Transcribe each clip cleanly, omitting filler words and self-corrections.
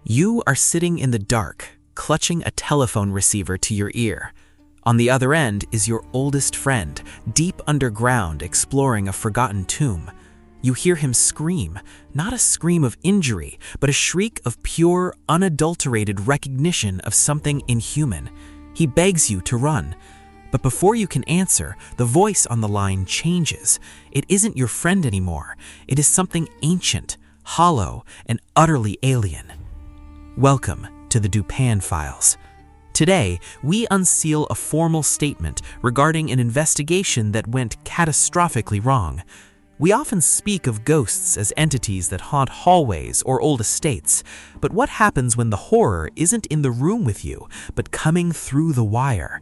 You are sitting in the dark, clutching a telephone receiver to your ear. On the other end is your oldest friend, deep underground exploring a forgotten tomb. You hear him scream, not a scream of injury, but a shriek of pure, unadulterated recognition of something inhuman. He begs you to run. But before you can answer, the voice on the line changes. It isn't your friend anymore. It is something ancient, hollow, and utterly alien. Welcome to the Dupin Files. Today, we unseal a formal statement regarding an investigation that went catastrophically wrong. We often speak of ghosts as entities that haunt hallways or old estates, but what happens when the horror isn't in the room with you, but coming through the wire?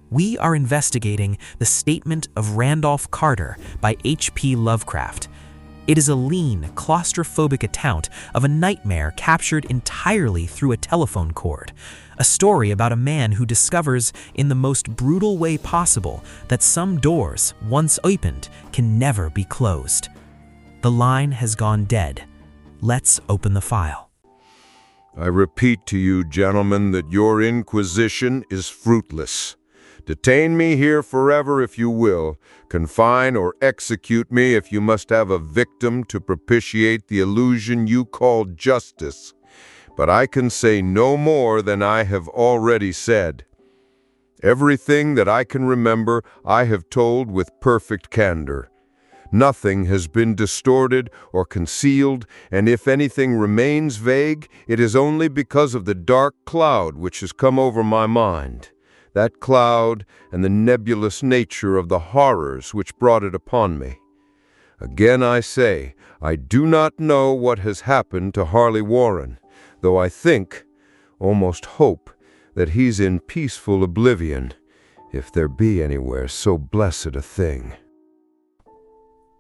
We are investigating the Statement of Randolph Carter by H.P. Lovecraft. It is a lean, claustrophobic account of a nightmare captured entirely through a telephone cord. A story about a man who discovers, in the most brutal way possible, that some doors, once opened, can never be closed. The line has gone dead. Let's open the file. I repeat to you, gentlemen, that your inquisition is fruitless. Detain me here forever if you will. Confine or execute me if you must have a victim to propitiate the illusion you call justice. But I can say no more than I have already said. Everything that I can remember, I have told with perfect candor. Nothing has been distorted or concealed, and if anything remains vague, it is only because of the dark cloud which has come over my mind. That cloud and the nebulous nature of the horrors which brought it upon me. Again I say, I do not know what has happened to Harley Warren, though I think, almost hope, that he's in peaceful oblivion, if there be anywhere so blessed a thing.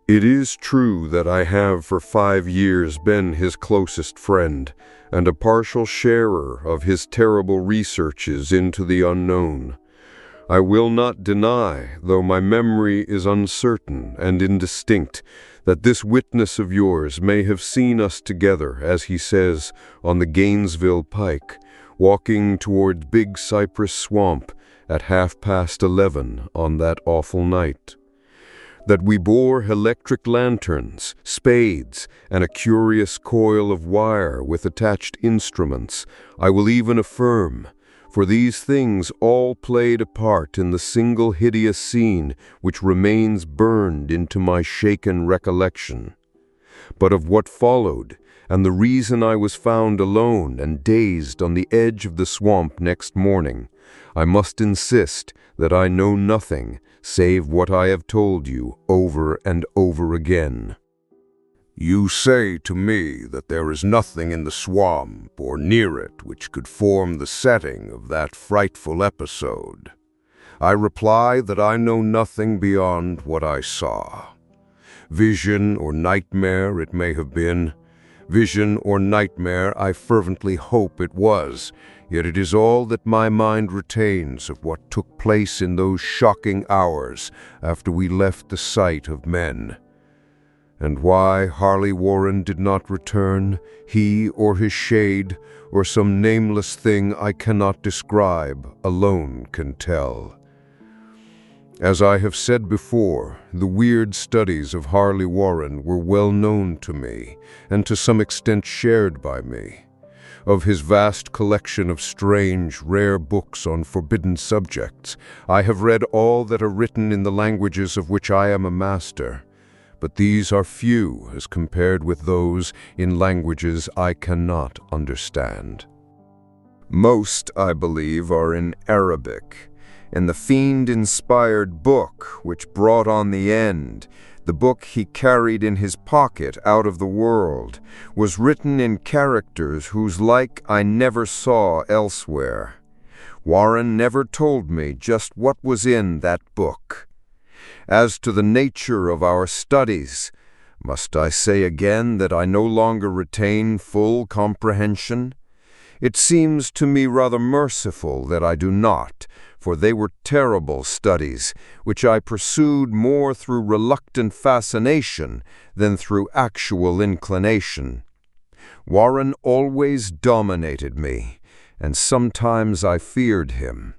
It is true that I have for 5 years been his closest friend, and a partial sharer of his terrible researches into the unknown. I will not deny, though my memory is uncertain and indistinct, that this witness of yours may have seen us together, as he says, on the Gainesville Pike, walking toward Big Cypress Swamp at 11:30 on that awful night. That we bore electric lanterns, spades, and a curious coil of wire with attached instruments, I will even affirm, for these things all played a part in the single hideous scene which remains burned into my shaken recollection. But of what followed, and the reason I was found alone and dazed on the edge of the swamp next morning, I must insist that I know nothing save what I have told you over and over again. You say to me that there is nothing in the swamp or near it which could form the setting of that frightful episode. I reply that I know nothing beyond what I saw. Vision or nightmare it may have been. Vision or nightmare I fervently hope it was, yet it is all that my mind retains of what took place in those shocking hours after we left the sight of men. And why Harley Warren did not return, he or his shade, or some nameless thing I cannot describe, alone can tell. As I have said before, the weird studies of Harley Warren were well known to me, and to some extent shared by me. Of his vast collection of strange, rare books on forbidden subjects, I have read all that are written in the languages of which I am a master. But these are few as compared with those in languages I cannot understand. Most, I believe, are in Arabic, and the fiend-inspired book which brought on the end, the book he carried in his pocket out of the world, was written in characters whose like I never saw elsewhere. Warren never told me just what was in that book. As to the nature of our studies, must I say again that I no longer retain full comprehension? It seems to me rather merciful that I do not, for they were terrible studies, which I pursued more through reluctant fascination than through actual inclination. Warren always dominated me, and sometimes I feared him.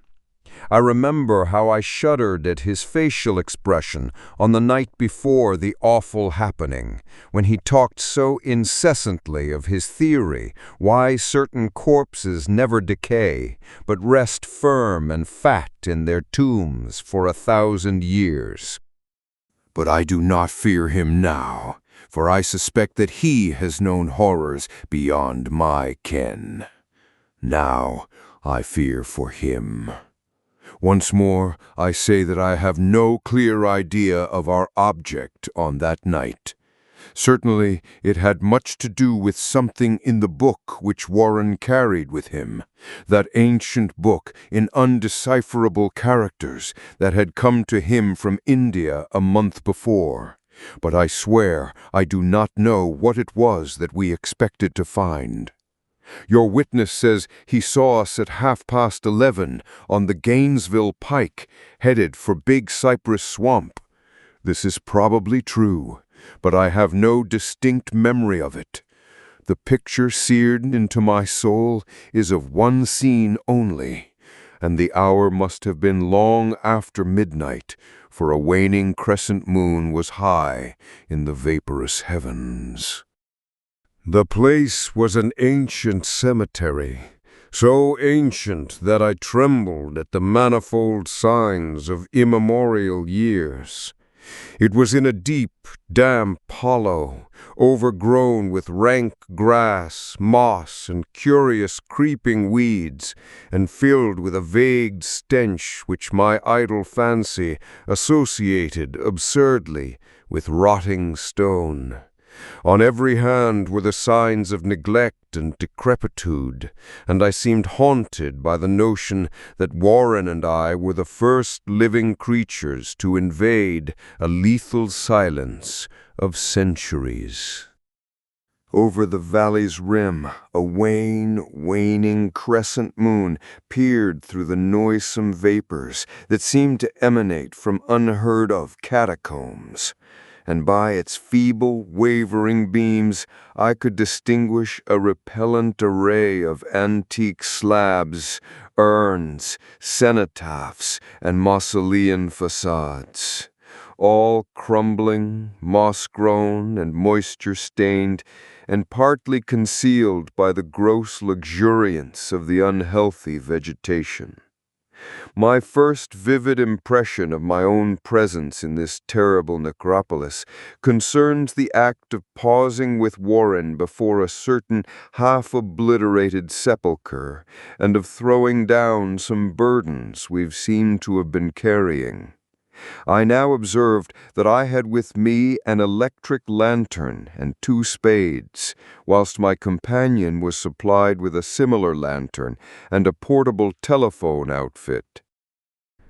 I remember how I shuddered at his facial expression on the night before the awful happening, when he talked so incessantly of his theory why certain corpses never decay, but rest firm and fat in their tombs for 1,000 years. But I do not fear him now, for I suspect that he has known horrors beyond my ken. Now I fear for him. Once more, I say that I have no clear idea of our object on that night. Certainly, it had much to do with something in the book which Warren carried with him, that ancient book in undecipherable characters that had come to him from India a month before. But I swear I do not know what it was that we expected to find. Your witness says he saw us at 11:30 on the Gainesville Pike, headed for Big Cypress Swamp. This is probably true, but I have no distinct memory of it. The picture seared into my soul is of one scene only, and the hour must have been long after midnight, for a waning crescent moon was high in the vaporous heavens. The place was an ancient cemetery, so ancient that I trembled at the manifold signs of immemorial years. It was in a deep, damp hollow, overgrown with rank grass, moss, and curious creeping weeds, and filled with a vague stench which my idle fancy associated absurdly with rotting stone. On every hand were the signs of neglect and decrepitude, and I seemed haunted by the notion that Warren and I were the first living creatures to invade a lethal silence of centuries. Over the valley's rim, a waning crescent moon peered through the noisome vapors that seemed to emanate from unheard-of catacombs, and by its feeble, wavering beams I could distinguish a repellent array of antique slabs, urns, cenotaphs, and mausolean facades, all crumbling, moss-grown, and moisture-stained, and partly concealed by the gross luxuriance of the unhealthy vegetation. My first vivid impression of my own presence in this terrible necropolis concerns the act of pausing with Warren before a certain half-obliterated sepulchre, and of throwing down some burdens we've seemed to have been carrying. I now observed that I had with me an electric lantern and 2 spades, whilst my companion was supplied with a similar lantern and a portable telephone outfit.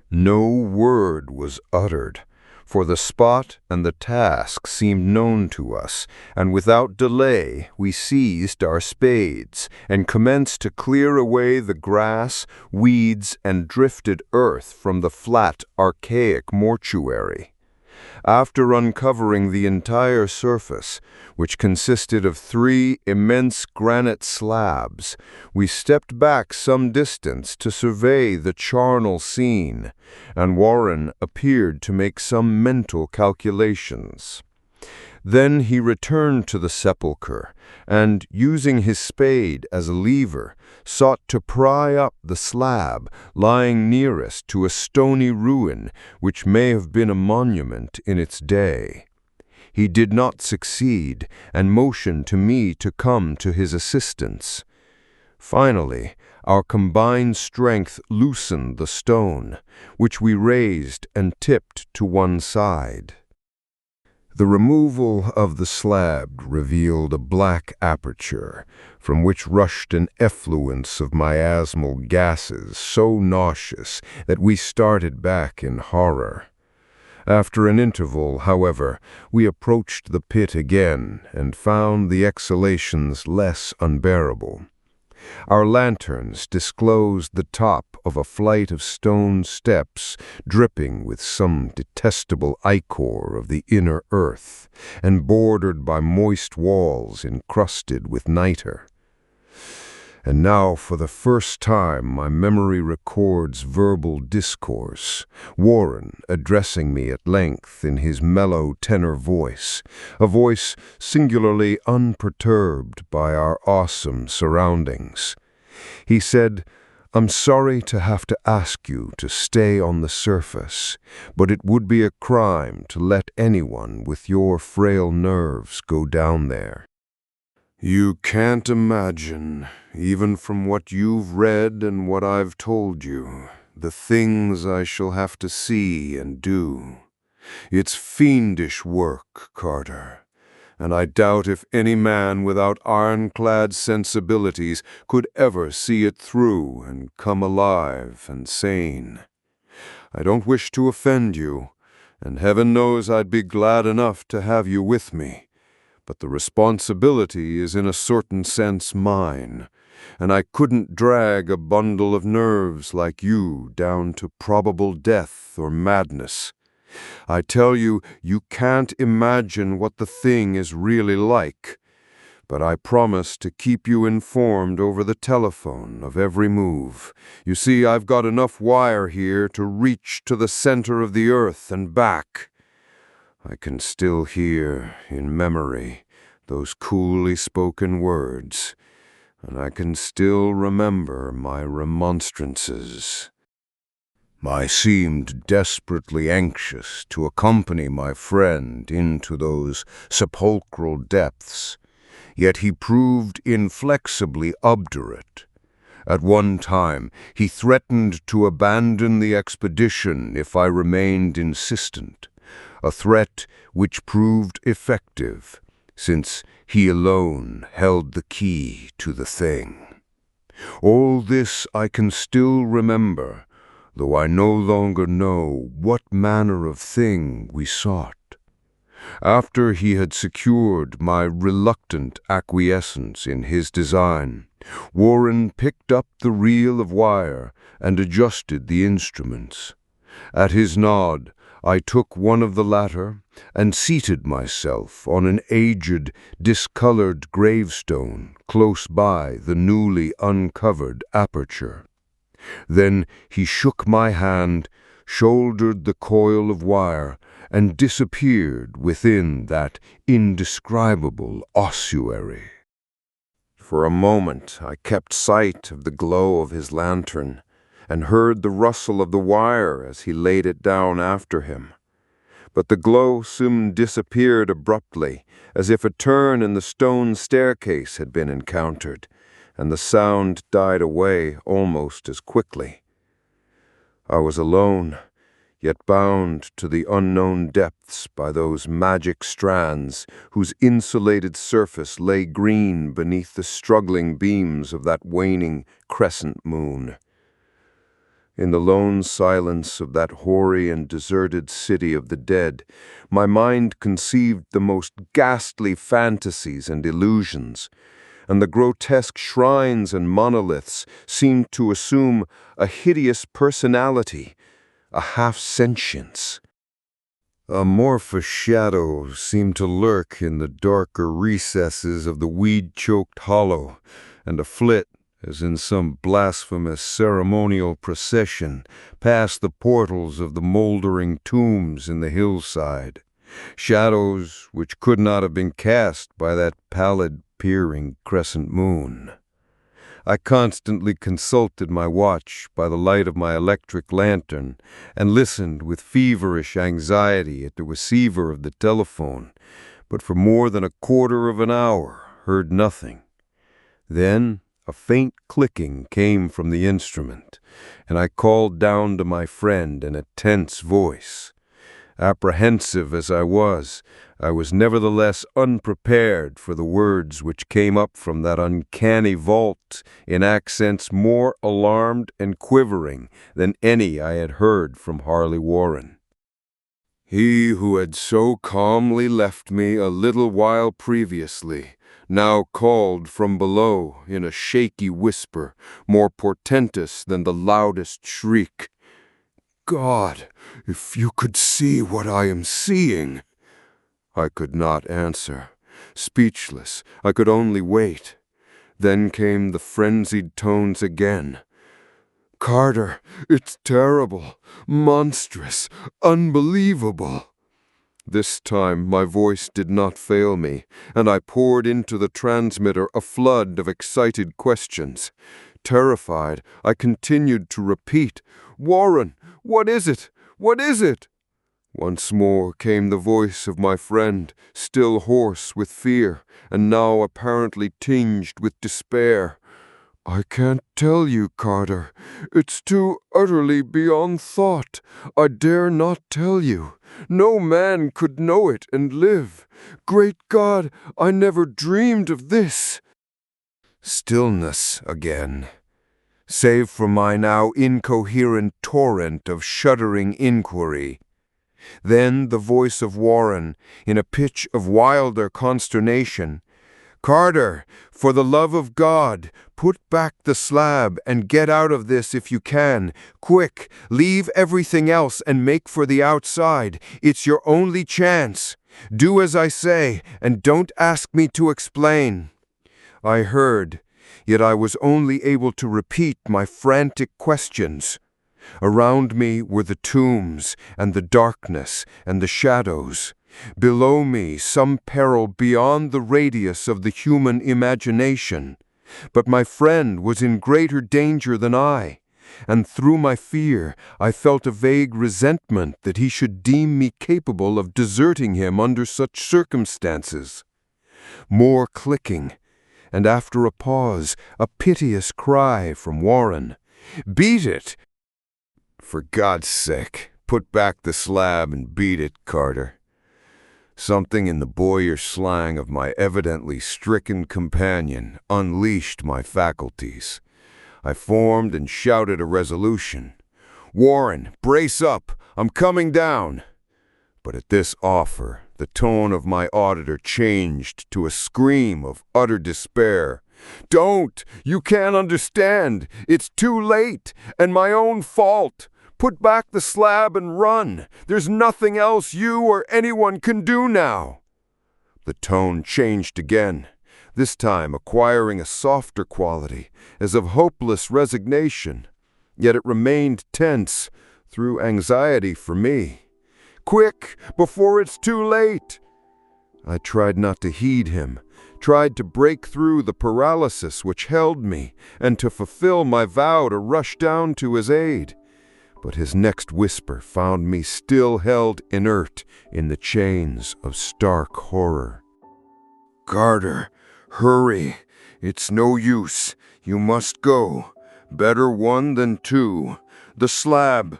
No word was uttered, for the spot and the task seemed known to us, and without delay we seized our spades and commenced to clear away the grass, weeds, and drifted earth from the flat, archaic mortuary. After uncovering the entire surface, which consisted of 3 immense granite slabs, we stepped back some distance to survey the charnel scene, and Warren appeared to make some mental calculations. Then he returned to the sepulchre, and, using his spade as a lever, sought to pry up the slab lying nearest to a stony ruin which may have been a monument in its day. He did not succeed, and motioned to me to come to his assistance. Finally, our combined strength loosened the stone, which we raised and tipped to one side. The removal of the slab revealed a black aperture, from which rushed an effluence of miasmal gases so nauseous that we started back in horror. After an interval, however, we approached the pit again and found the exhalations less unbearable. Our lanterns disclosed the top of a flight of stone steps dripping with some detestable ichor of the inner earth and bordered by moist walls encrusted with niter. And now, for the first time, my memory records verbal discourse, Warren addressing me at length in his mellow tenor voice, a voice singularly unperturbed by our awesome surroundings. He said, "I'm sorry to have to ask you to stay on the surface, but it would be a crime to let anyone with your frail nerves go down there. You can't imagine, even from what you've read and what I've told you, the things I shall have to see and do. It's fiendish work, Carter, and I doubt if any man without ironclad sensibilities could ever see it through and come alive and sane. I don't wish to offend you, and heaven knows I'd be glad enough to have you with me. But the responsibility is in a certain sense mine, and I couldn't drag a bundle of nerves like you down to probable death or madness. I tell you, you can't imagine what the thing is really like, but I promise to keep you informed over the telephone of every move. You see, I've got enough wire here to reach to the center of the earth and back. I can still hear, in memory, those coolly spoken words, and I can still remember my remonstrances. I seemed desperately anxious to accompany my friend into those sepulchral depths, yet he proved inflexibly obdurate. At one time, he threatened to abandon the expedition if I remained insistent, a threat which proved effective, since he alone held the key to the thing. All this I can still remember, though I no longer know what manner of thing we sought. After he had secured my reluctant acquiescence in his design, Warren picked up the reel of wire and adjusted the instruments. At his nod, I took one of the latter and seated myself on an aged, discolored gravestone close by the newly uncovered aperture. Then he shook my hand, shouldered the coil of wire, and disappeared within that indescribable ossuary. For a moment I kept sight of the glow of his lantern, and heard the rustle of the wire as he laid it down after him. But the glow soon disappeared abruptly, as if a turn in the stone staircase had been encountered, and the sound died away almost as quickly. I was alone, yet bound to the unknown depths by those magic strands whose insulated surface lay green beneath the struggling beams of that waning crescent moon. In the lone silence of that hoary and deserted city of the dead, my mind conceived the most ghastly fantasies and illusions, and the grotesque shrines and monoliths seemed to assume a hideous personality, a half-sentience. Amorphous shadows seemed to lurk in the darker recesses of the weed-choked hollow, and to flit, as in some blasphemous ceremonial procession, past the portals of the moldering tombs in the hillside, shadows which could not have been cast by that pallid, peering crescent moon. I constantly consulted my watch by the light of my electric lantern and listened with feverish anxiety at the receiver of the telephone, but for more than a quarter of an hour heard nothing. Then a faint clicking came from the instrument, and I called down to my friend in a tense voice. Apprehensive as I was nevertheless unprepared for the words which came up from that uncanny vault in accents more alarmed and quivering than any I had heard from Harley Warren. He who had so calmly left me a little while previously now called from below in a shaky whisper, more portentous than the loudest shriek. God, if you could see what I am seeing! I could not answer. Speechless, I could only wait. Then came the frenzied tones again. Carter, it's terrible, monstrous, unbelievable. This time my voice did not fail me, and I poured into the transmitter a flood of excited questions. Terrified, I continued to repeat, Warren, what is it? What is it? Once more came the voice of my friend, still hoarse with fear, and now apparently tinged with despair. I can't tell you, Carter. It's too utterly beyond thought. I dare not tell you. No man could know it and live. Great God, I never dreamed of this. Stillness again, save for my now incoherent torrent of shuddering inquiry. Then the voice of Warren, in a pitch of wilder consternation. Carter, for the love of God, put back the slab and get out of this if you can. Quick, leave everything else and make for the outside. It's your only chance. Do as I say, and don't ask me to explain. I heard, yet I was only able to repeat my frantic questions. Around me were the tombs, and the darkness, and the shadows. Below me some peril beyond the radius of the human imagination. But my friend was in greater danger than I, and through my fear I felt a vague resentment that he should deem me capable of deserting him under such circumstances. More clicking, and after a pause, a piteous cry from Warren. Beat it! For God's sake, put back the slab and beat it, Carter. Something in the boyish slang of my evidently stricken companion unleashed my faculties. I formed and shouted a resolution. Warren, brace up! I'm coming down! But at this offer, the tone of my auditor changed to a scream of utter despair. Don't! You can't understand! It's too late, and my own fault! Put back the slab and run! There's nothing else you or anyone can do now! The tone changed again, this time acquiring a softer quality, as of hopeless resignation. Yet it remained tense, through anxiety for me. Quick, before it's too late! I tried not to heed him, tried to break through the paralysis which held me, and to fulfill my vow to rush down to his aid. But his next whisper found me still held inert in the chains of stark horror. Carter, hurry! It's no use. You must go. Better one than two. The slab.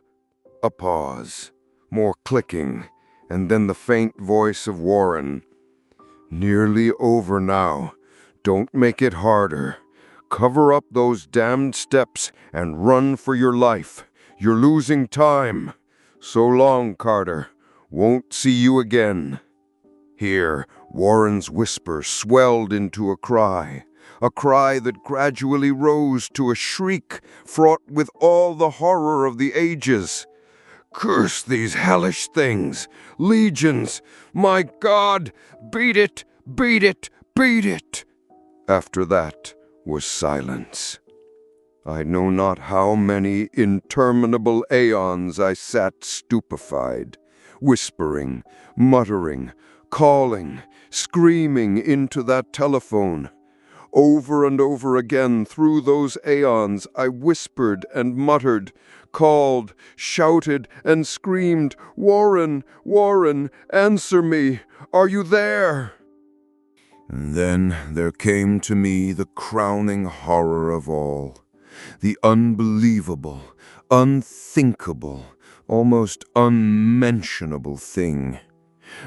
A pause. More clicking, and then the faint voice of Warren. Nearly over now. Don't make it harder. Cover up those damned steps and run for your life. You're losing time. So long, Carter. Won't see you again. Here, Warren's whisper swelled into a cry that gradually rose to a shriek fraught with all the horror of the ages. Curse these hellish things! Legions! My God! Beat it! Beat it! Beat it! After that was silence. I know not how many interminable aeons I sat stupefied, whispering, muttering, calling, screaming into that telephone. Over and over again through those aeons I whispered and muttered, called, shouted, and screamed, Warren, Warren, answer me! Are you there? And then there came to me the crowning horror of all. The unbelievable, unthinkable, almost unmentionable thing.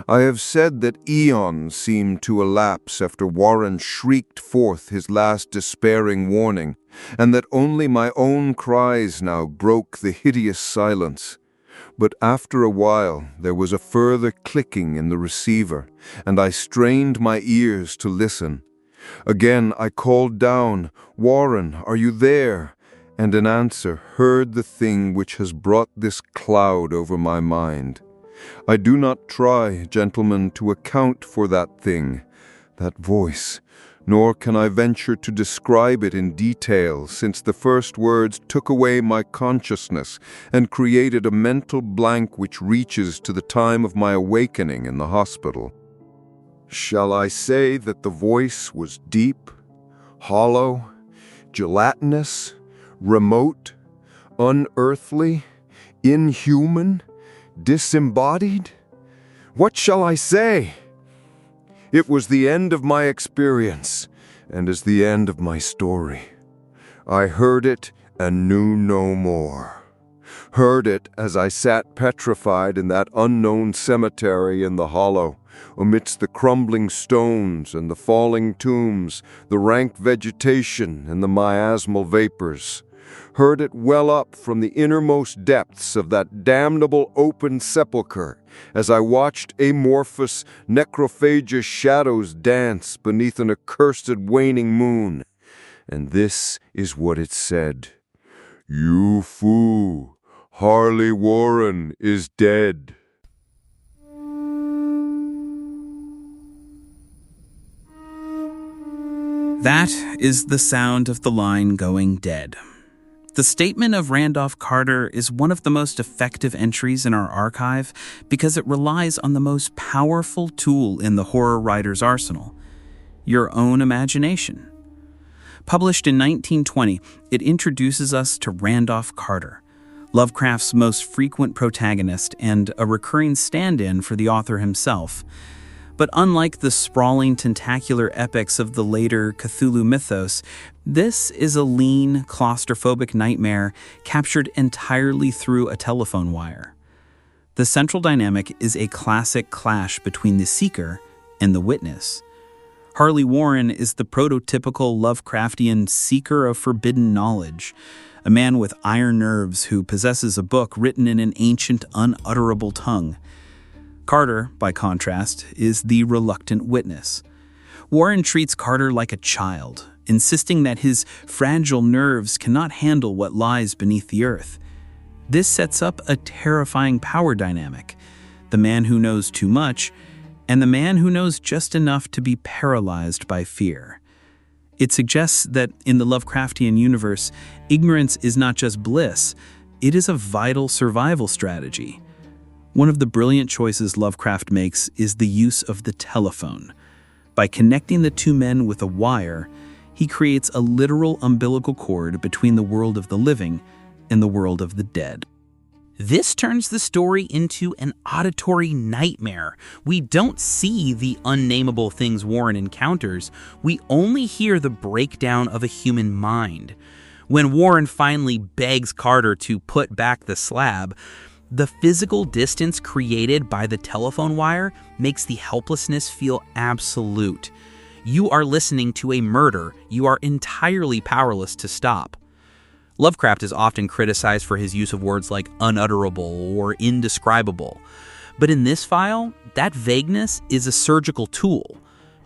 I have said that eons seemed to elapse after Warren shrieked forth his last despairing warning, and that only my own cries now broke the hideous silence. But after a while there was a further clicking in the receiver, and I strained my ears to listen. Again I called down, "Warren, are you there?" And in answer heard the thing which has brought this cloud over my mind. I do not try, gentlemen, to account for that thing, that voice, nor can I venture to describe it in detail, since the first words took away my consciousness and created a mental blank which reaches to the time of my awakening in the hospital. Shall I say that the voice was deep, hollow, gelatinous, remote, unearthly, inhuman, disembodied? What shall I say? It was the end of my experience, and is the end of my story. I heard it and knew no more. Heard it as I sat petrified in that unknown cemetery in the hollow, amidst the crumbling stones and the falling tombs, the rank vegetation and the miasmal vapors. Heard it well up from the innermost depths of that damnable open sepulchre, as I watched amorphous, necrophagous shadows dance beneath an accursed waning moon. And this is what it said: "You fool, Harley Warren is dead." That is the sound of the line going dead. The statement of Randolph Carter is one of the most effective entries in our archive because it relies on the most powerful tool in the horror writer's arsenal: your own imagination. Published in 1920, it introduces us to Randolph Carter, Lovecraft's most frequent protagonist and a recurring stand-in for the author himself. But unlike the sprawling, tentacular epics of the later Cthulhu mythos, this is a lean, claustrophobic nightmare captured entirely through a telephone wire. The central dynamic is a classic clash between the seeker and the witness. Harley Warren is the prototypical Lovecraftian seeker of forbidden knowledge, a man with iron nerves who possesses a book written in an ancient, unutterable tongue. Carter, by contrast, is the reluctant witness. Warren treats Carter like a child, insisting that his fragile nerves cannot handle what lies beneath the earth. This sets up a terrifying power dynamic: the man who knows too much, and the man who knows just enough to be paralyzed by fear. It suggests that in the Lovecraftian universe, ignorance is not just bliss, it is a vital survival strategy. One of the brilliant choices Lovecraft makes is the use of the telephone. By connecting the two men with a wire, he creates a literal umbilical cord between the world of the living and the world of the dead. This turns the story into an auditory nightmare. We don't see the unnameable things Warren encounters, we only hear the breakdown of a human mind. When Warren finally begs Carter to put back the slab, the physical distance created by the telephone wire makes the helplessness feel absolute. You are listening to a murder you are entirely powerless to stop. Lovecraft is often criticized for his use of words like unutterable or indescribable. But in this file, that vagueness is a surgical tool.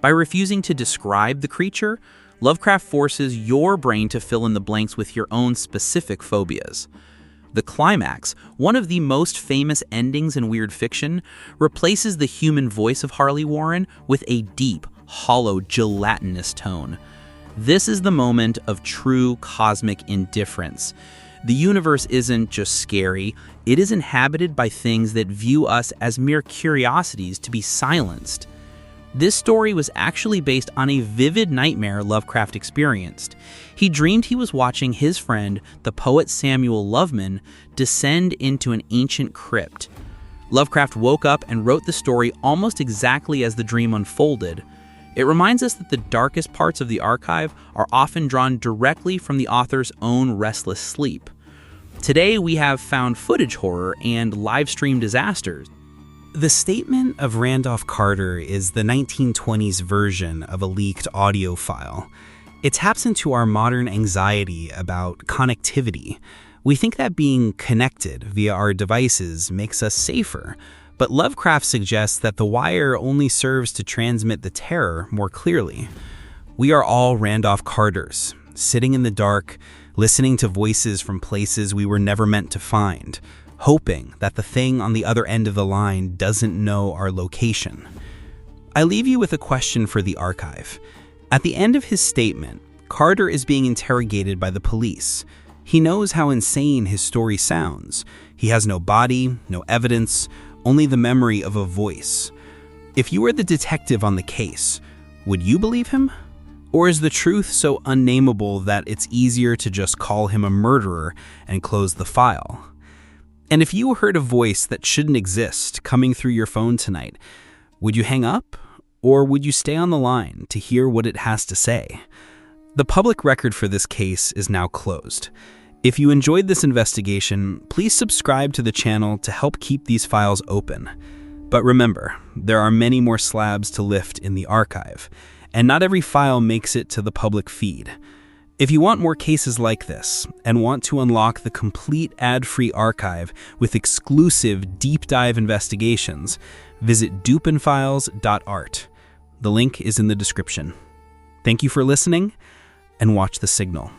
By refusing to describe the creature, Lovecraft forces your brain to fill in the blanks with your own specific phobias. The climax, one of the most famous endings in weird fiction, replaces the human voice of Harley Warren with a deep, hollow, gelatinous tone. This is the moment of true cosmic indifference. The universe isn't just scary, it is inhabited by things that view us as mere curiosities to be silenced. This story was actually based on a vivid nightmare Lovecraft experienced. He dreamed he was watching his friend, the poet Samuel Loveman, descend into an ancient crypt. Lovecraft woke up and wrote the story almost exactly as the dream unfolded. It reminds us that the darkest parts of the archive are often drawn directly from the author's own restless sleep. Today we have found footage horror and live stream disasters. The statement of Randolph Carter is the 1920s version of a leaked audio file. It taps into our modern anxiety about connectivity. We think that being connected via our devices makes us safer, but Lovecraft suggests that the wire only serves to transmit the terror more clearly. We are all Randolph Carters, sitting in the dark, listening to voices from places we were never meant to find, hoping that the thing on the other end of the line doesn't know our location. I leave you with a question for the archive. At the end of his statement, Carter is being interrogated by the police. He knows how insane his story sounds. He has no body, no evidence, only the memory of a voice. If you were the detective on the case, would you believe him? Or is the truth so unnameable that it's easier to just call him a murderer and close the file? And if you heard a voice that shouldn't exist coming through your phone tonight, would you hang up? Or would you stay on the line to hear what it has to say? The public record for this case is now closed. If you enjoyed this investigation, please subscribe to the channel to help keep these files open. But remember, there are many more slabs to lift in the archive, and not every file makes it to the public feed. If you want more cases like this and want to unlock the complete ad-free archive with exclusive deep dive investigations, visit dupinfiles.art. The link is in the description. Thank you for listening, and watch The Signal.